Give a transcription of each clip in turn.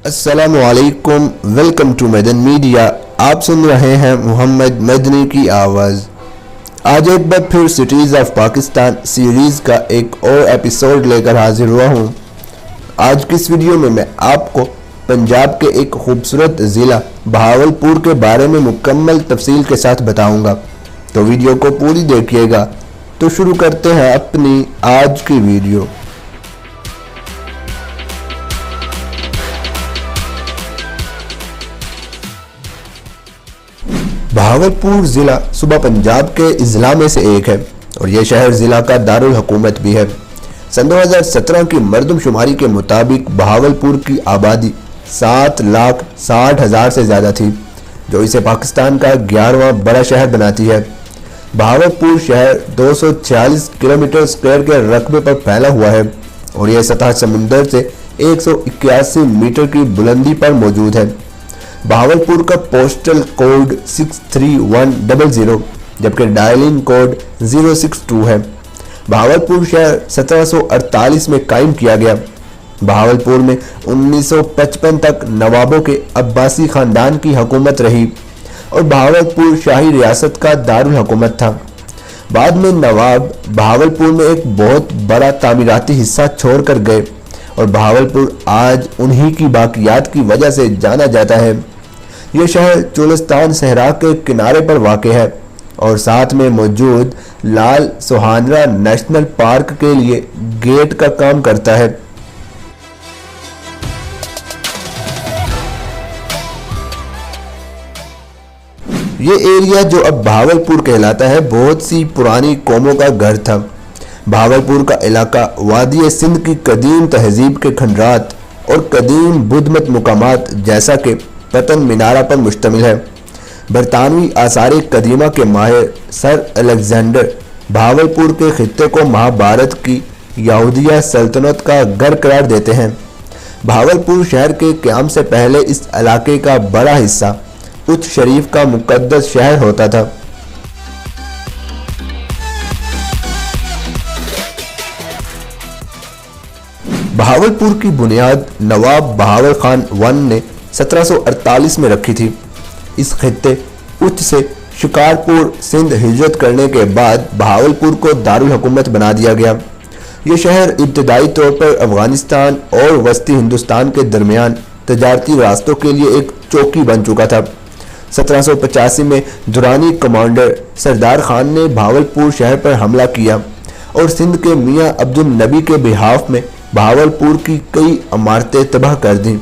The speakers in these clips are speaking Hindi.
अस्सलामुअलैकुम, वेलकम टू मदन मीडिया। आप सुन रहे हैं मोहम्मद मदनी की आवाज़। आज एक बार फिर सिटीज़ ऑफ पाकिस्तान सीरीज़ का एक और एपिसोड लेकर हाजिर हुआ हूँ। आज की इस वीडियो में मैं आपको पंजाब के एक खूबसूरत ज़िला बहावलपुर के बारे में मुकम्मल तफसील के साथ बताऊँगा, तो वीडियो को पूरी देखिएगा। तो शुरू करते हैं अपनी आज की वीडियो। बहावलपुर ज़िला सूबा पंजाब के अजला में से एक है और यह शहर ज़िला का दारुल हुकूमत भी है। सन 2017 की मरदमशुमारी के मुताबिक बहावलपुर की आबादी 7,60,000 से ज़्यादा थी, जो इसे पाकिस्तान का 11वां बड़ा शहर बनाती है। बहावलपुर शहर 246 किलोमीटर स्क्वायर के रकबे पर फैला हुआ है और यह सतह समंदर से 181 मीटर की बुलंदी पर मौजूद है। बहावलपुर का पोस्टल कोड 63100 जबकि डायलिंग कोड 062 है। बहावलपुर शहर 1748 में कायम किया गया। बहावलपुर में 1955 तक नवाबों के अब्बासी खानदान की हुकूमत रही और बहावलपुर शाही रियासत का दारुल हुकूमत था। बाद में नवाब बहावलपुर में एक बहुत बड़ा तामीराती हिस्सा छोड़कर गए और बहावलपुर आज उन्हीं की बाकियात की वजह से जाना जाता है। यह शहर चोलिस्तान सहरा के किनारे पर वाक़ है और साथ में मौजूद लाल सुहानरा नेशनल पार्क के लिए गेट का काम करता है। ये एरिया जो अब बहावलपुर कहलाता है, बहुत सी पुरानी कौमों का घर था। बहावलपुर का इलाका वादी सिंध की कदीम तहजीब के खंडरात और कदीम बुद्धमत मुकामात जैसा कि पतन मीनारा पर मुश्तमिल है। बरतानवी आसार कदीमा के माहिर सर अलेक्जेंडर बहावलपुर के खित्ते को महाभारत की यहूदिया सल्तनत का घर करार देते हैं। बहावलपुर शहर के क़याम से पहले इस इलाके का बड़ा हिस्सा उच्च शरीफ का मुकद्दस शहर होता था। बहावलपुर की बुनियाद नवाब बहावर खान वन ने 1748 में रखी थी। इस खित्ते उच्च से शिकारपुर सिंध हिजरत करने के बाद बहावलपुर को दारुल हुकूमत बना दिया गया। यह शहर इब्तदाई तौर पर अफगानिस्तान और वस्ती हिंदुस्तान के दरमियान तजारती रास्तों के लिए एक चौकी बन चुका था। 1785 में दुरानी कमांडर सरदार खान ने बहावलपुर शहर पर हमला किया और सिंध के मियाँ अब्दुल नबी के बिहाफ में बहावलपुर की कई इमारतें तबाह कर दी।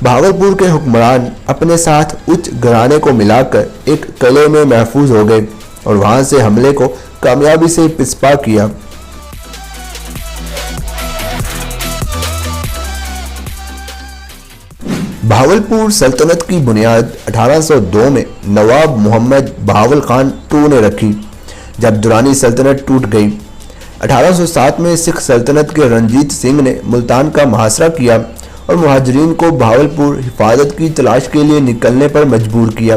बहावलपुर के हुक्मरान अपने साथ उच्च घराने को मिलाकर एक किले में महफूज हो गए और वहां से हमले को कामयाबी से पिछपा किया। बहावलपुर सल्तनत की बुनियाद 1802 में नवाब मोहम्मद बहावल खान II ने रखी, जब दुरानी सल्तनत टूट गई। 1807 में सिख सल्तनत के रंजीत सिंह ने मुल्तान का मुहासरा किया और मुहाजिरीन को बहावलपुर हिफाजत की तलाश के लिए निकलने पर मजबूर किया,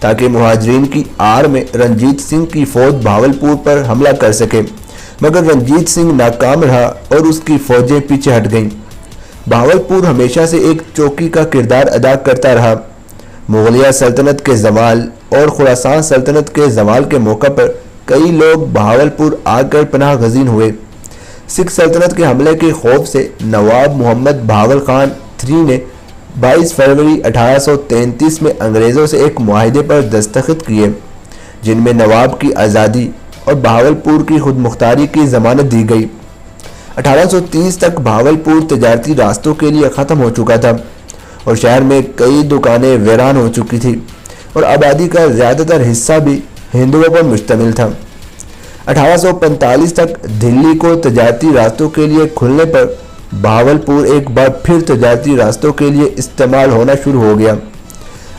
ताकि मुहाजिरीन की आड़ में रंजीत सिंह की फौज बहावलपुर पर हमला कर सके, मगर रंजीत सिंह नाकाम रहा और उसकी फौजें पीछे हट गईं। बहावलपुर हमेशा से एक चौकी का किरदार अदा करता रहा। मुगलिया सल्तनत के जवाल और खुरासान सल्तनत के जवाल के मौका पर कई लोग बहावलपुर आकर पनाह गजीन हुए। सिख सल्तनत के हमले के खौफ से नवाब मोहम्मद बहावल खान III ने 22 फरवरी 1833 में अंग्रेज़ों से एक मुआहिदे पर दस्तखत किए, जिनमें नवाब की आज़ादी और बहावलपुर की खुद मुख्तारी की ज़मानत दी गई। 1830 तक बहावलपुर तजारती रास्तों के लिए ख़त्म हो चुका था और शहर में कई दुकानें वीरान हो चुकी थी और आबादी का ज़्यादातर हिस्सा भी हिंदुओं पर मुश्तमिल था। 1845 तक दिल्ली को तजारती रास्तों के लिए खुलने पर बहावलपुर एक बार फिर तजारती रास्तों के लिए इस्तेमाल होना शुरू हो गया।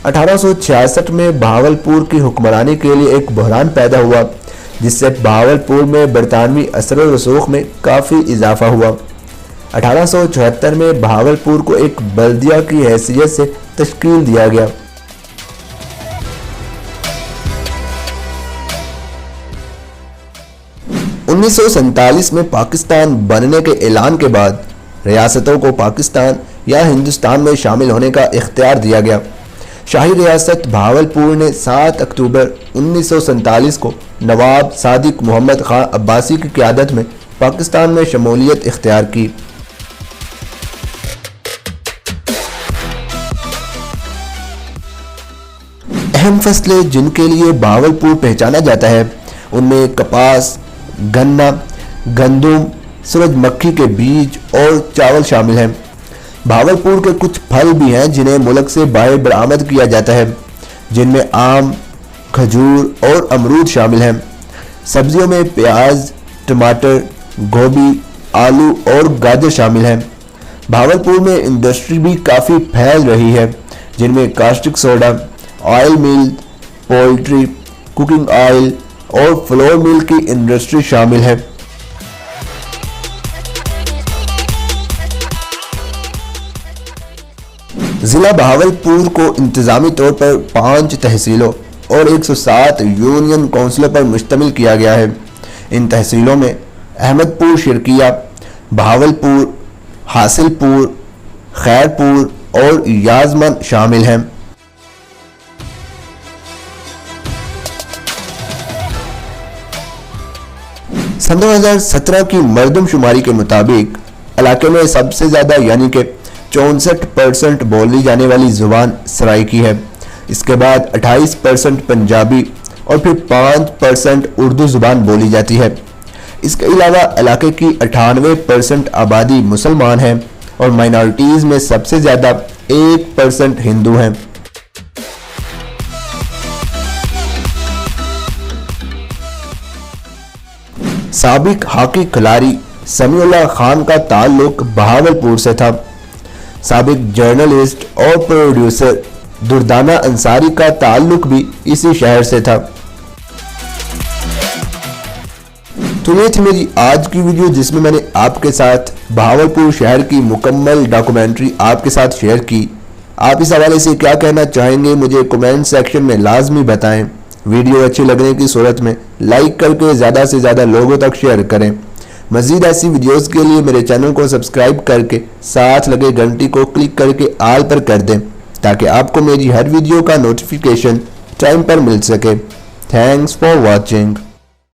1866 में बहावलपुर की हुक्मरानी के लिए एक बहरान पैदा हुआ, जिससे बहावलपुर में बरतानवी असर व रसूख में काफ़ी इजाफा हुआ। 1874 में बहावलपुर को एक बल्दिया की हैसियत से तश्कील दिया गया। 1947 में पाकिस्तान बनने के ऐलान के बाद रियासतों को पाकिस्तान या हिंदुस्तान में शामिल होने का इख्तियार दिया गया। शाही रियासत भावलपुर ने 7 अक्टूबर 1947 को नवाब सादिक मोहम्मद खां अब्बासी की क़यादत में पाकिस्तान में शमूलियत इख्तियार की। अहम फसलें जिनके लिए भावलपुर पहचाना जाता है उनमें कपास, गन्ना, गंदुम, सूरजमुखी के बीज और चावल शामिल हैं। भावलपुर के कुछ फल भी हैं जिन्हें मुल्क से बाहर बरामद किया जाता है, जिनमें आम, खजूर और अमरूद शामिल हैं। सब्जियों में प्याज, टमाटर, गोभी, आलू और गाजर शामिल हैं। भावलपुर में इंडस्ट्री भी काफ़ी फैल रही है, जिनमें कास्टिक सोडा, ऑयल मिल, पोल्ट्री, कुकिंग ऑयल और फ्लोर मिल की इंडस्ट्री शामिल है। ज़िला भावलपुर को इंतज़ामी तौर पर 5 तहसीलों और 107 यूनियन काउंसिलों पर मुश्तमिल किया गया है। इन तहसीलों में अहमदपुर शिरकिया, भावलपुर, हासिलपुर, खैरपुर और याजमन शामिल हैं। सन 2017 की मरदमशुमारी के मुताबिक इलाके में सबसे ज़्यादा यानी कि 64% बोली जाने वाली ज़ुबान सराइकी है। इसके बाद 28% पंजाबी और फिर 5% उर्दू ज़ुबान बोली जाती है। इसके अलावा इलाके की 98% आबादी मुसलमान है और माइनॉरिटीज़ में सबसे ज़्यादा 1% हिंदू हैं। साबिक हॉकी खिलाड़ी समीउल्लाह खान का ताल्लुक बहावलपुर से था। साबिक जर्नलिस्ट और प्रोड्यूसर दुर्दाना अंसारी का ताल्लुक भी इसी शहर से था। तो ये थी मेरी आज की वीडियो, जिसमें मैंने आपके साथ बहावलपुर शहर की मुकम्मल डॉक्यूमेंट्री आपके साथ शेयर की। आप इस हवाले से क्या कहना चाहेंगे मुझे कमेंट सेक्शन में लाजमी बताएं। वीडियो अच्छी लगने की सूरत में लाइक करके ज़्यादा से ज़्यादा लोगों तक शेयर करें। मज़ीद ऐसी वीडियोस के लिए मेरे चैनल को सब्सक्राइब करके साथ लगे घंटी को क्लिक करके ऑल पर कर दें, ताकि आपको मेरी हर वीडियो का नोटिफिकेशन टाइम पर मिल सके। Thanks for watching.